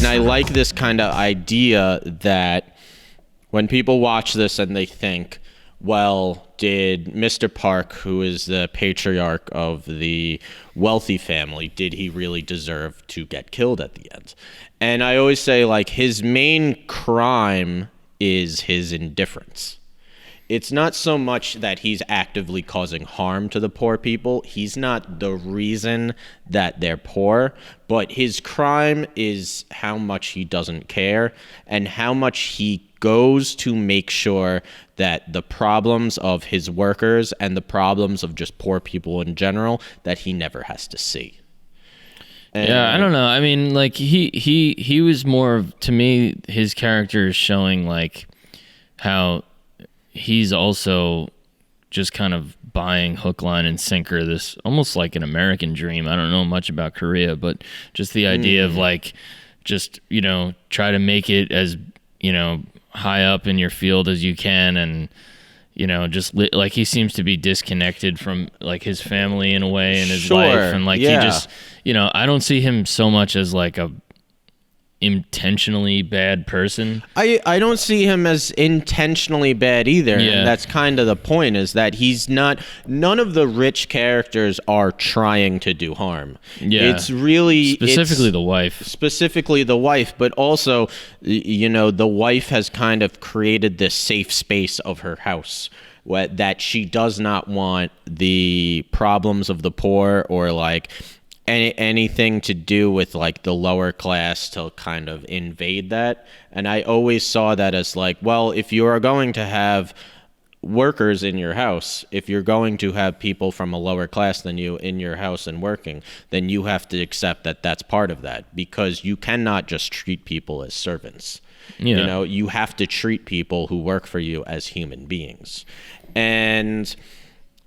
And I like this kind of idea that when people watch this and they think, well, did Mr. Park, who is the patriarch of the wealthy family, did he really deserve to get killed at the end? And I always say, like, his main crime is his indifference. It's not so much that he's actively causing harm to the poor people. He's not the reason that they're poor, but his crime is how much he doesn't care and how much he goes to make sure that the problems of his workers and the problems of just poor people in general, that he never has to see. And yeah, I don't know. I mean, like, he was more of, to me, his character is showing, like, how he's also just kind of buying hook, line, and sinker, this almost like an American dream. I don't know much about Korea, but just the idea of, like, just, you know, try to make it as, you know, high up in your field as you can, and, you know, just like, he seems to be disconnected from, like, his family in a way and his life, and, like, he just, you know, I don't see him so much as, like, a intentionally bad person. I don't see him as intentionally bad either. Yeah. And that's kind of the point, is that he's not, none of the rich characters are trying to do harm. Yeah. It's really Specifically the wife, but also, you know, the wife has kind of created this safe space of her house that she does not want the problems of the poor or, like, anything to do with, like, the lower class to kind of invade that. And I always saw that as, like, well, if you are going to have workers in your house, if you're going to have people from a lower class than you in your house and working, then you have to accept that that's part of that, because you cannot just treat people as servants. Yeah. You know, you have to treat people who work for you as human beings. And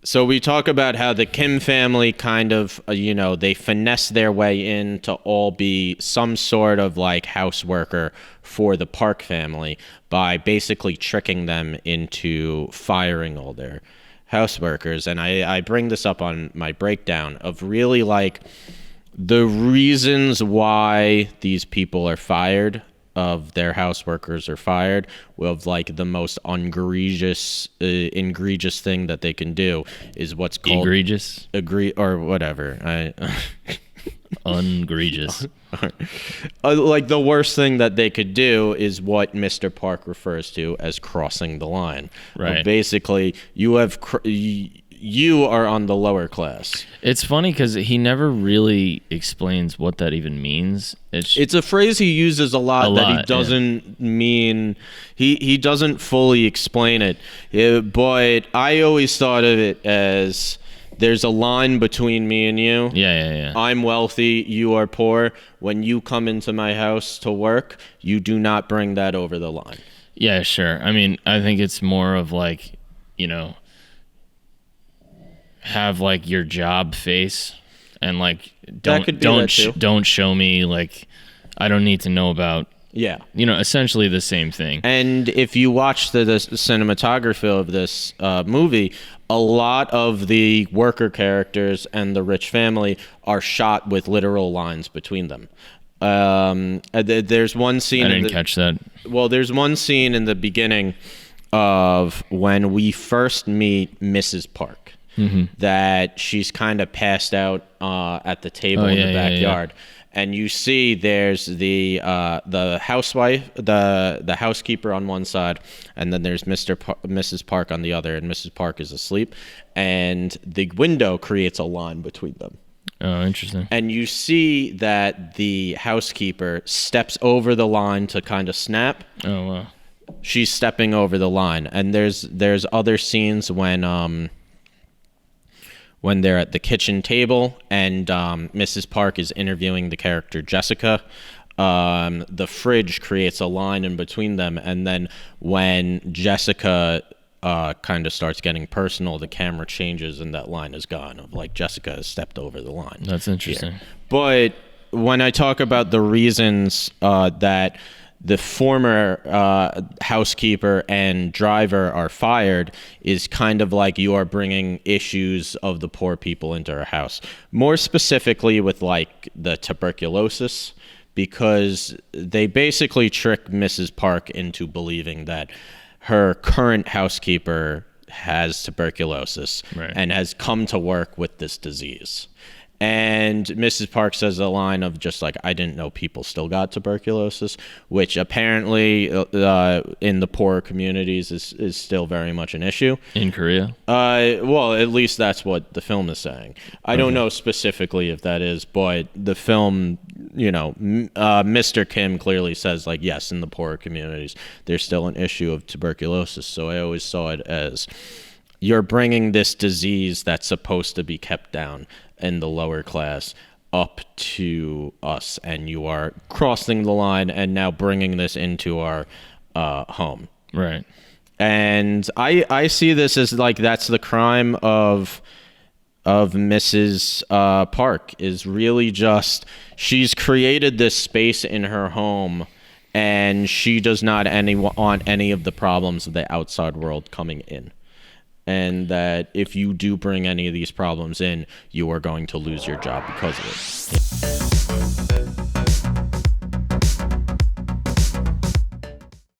so we talk about how the Kim family kind of, you know, they finesse their way in to all be some sort of, like, house worker for the Park family by basically tricking them into firing all their house workers. And I bring this up on my breakdown of really, like, the reasons why these people are fired, of their house workers are fired, with, like, the most egregious thing that they can do is what's called or whatever. Egregious. Like, the worst thing that they could do is what Mr. Park refers to as crossing the line. Right. Basically, you are on the lower class. It's funny because he never really explains what that even means. It's a phrase he uses a lot that he doesn't mean. He doesn't fully explain it. But I always thought of it as, there's a line between me and you. Yeah. I'm wealthy, you are poor. When you come into my house to work, you do not bring that over the line. Yeah, sure. I mean, I think it's more of, like, you know, have, like, your job face, and, like, don't show me, like, I don't need to know about. Yeah. You know, essentially the same thing. And if you watch the cinematography of this movie, a lot of the worker characters and the rich family are shot with literal lines between them. There's one scene. I didn't catch that. Well, there's one scene in the beginning of when we first meet Mrs. Park. Mm-hmm. That she's kind of passed out at the table in the backyard. Yeah. And you see there's the housewife, the housekeeper on one side, and then there's Mrs. Park on the other, and Mrs. Park is asleep, and the window creates a line between them. Oh, interesting. And you see that the housekeeper steps over the line to kind of snap. Oh, wow. She's stepping over the line. And there's other scenes when they're at the kitchen table and Mrs. Park is interviewing the character Jessica. The fridge creates a line in between them, and then when Jessica kind of starts getting personal, the camera changes and that line is gone, of, like, Jessica has stepped over the line. That's interesting. Yeah. But when I talk about the reasons that the former housekeeper and driver are fired, is kind of like, you are bringing issues of the poor people into our house. More specifically with, like, the tuberculosis, because they basically trick Mrs. Park into believing that her current housekeeper has tuberculosis and has come to work with this disease. And Mrs. Park says a line of just like, I didn't know people still got tuberculosis, which apparently in the poorer communities is still very much an issue. In Korea? Well, at least that's what the film is saying. I don't know specifically if that is, but the film, Mr. Kim clearly says, like, yes, in the poorer communities, there's still an issue of tuberculosis. So I always saw it as, you're bringing this disease that's supposed to be kept down in the lower class up to us, and you are crossing the line and now bringing this into our home. Right. And I see this as like, that's the crime of Mrs. Park, is really just, she's created this space in her home and she does not want any of the problems of the outside world coming in. And that if you do bring any of these problems in, you are going to lose your job because of it.